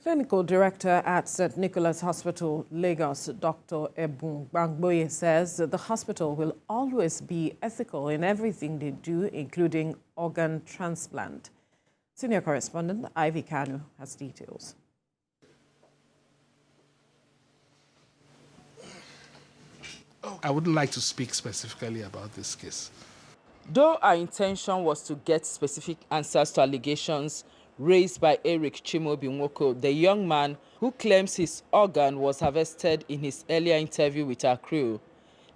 Clinical Director at St. Nicholas Hospital, Lagos, Dr. Ebun Bangboye, says that the hospital will always be ethical in everything they do, including organ transplant. Senior correspondent Ivy Kanu has details. I wouldn't like to speak specifically about this case. Though our intention was to get specific answers to allegations raised by Eric Chimobinwoko, the young man who claims his organ was harvested in his earlier interview with our crew,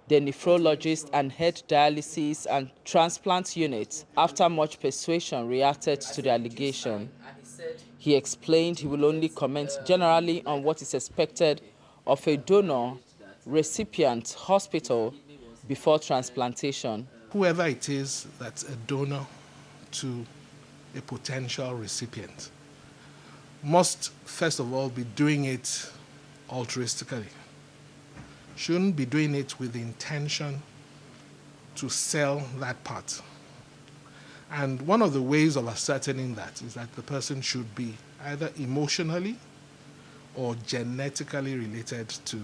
the nephrologist and head dialysis and transplant unit, after much persuasion, reacted to the allegation. He explained he will only comment generally on what is expected of a donor, recipient, hospital before transplantation. Whoever it is that's a donor to a potential recipient must, first of all, be doing it altruistically. Shouldn't be doing it with the intention to sell that part. And one of the ways of ascertaining that is that the person should be either emotionally or genetically related to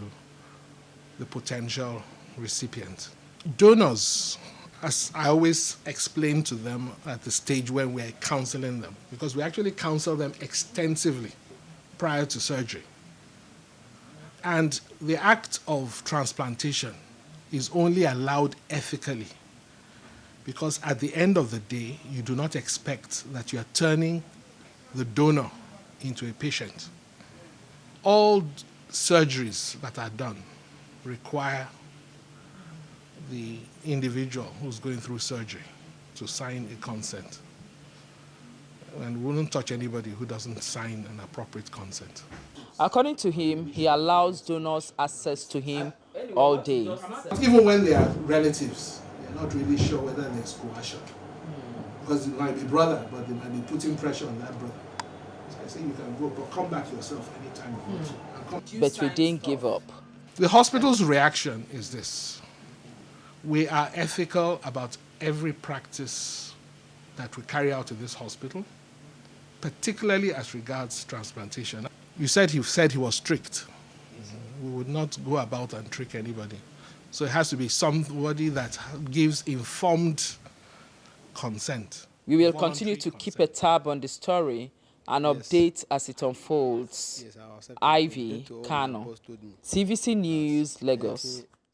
the potential recipient. Donors, as I always explain to them at the stage when we're counseling them, because we actually counsel them extensively prior to surgery. And the act of transplantation is only allowed ethically because at the end of the day, you do not expect that you are turning the donor into a patient. All surgeries that are done require the individual who's going through surgery to sign a consent. And we wouldn't touch anybody who doesn't sign an appropriate consent. According to him, he allows donors access to him all day. Even when they are relatives, they're not really sure whether there's coercion. Because it might be brother, but they might be putting pressure on that brother. So I say you can go, but come back yourself anytime you want to. But we didn't give up. The hospital's reaction is this. We are ethical about every practice that we carry out in this hospital, particularly as regards transplantation. You said he was strict. We would not go about and trick anybody. So it has to be somebody that gives informed consent. We will continue to keep a tab on the story and update as it unfolds. Ivy Kano, TVC News, Lagos.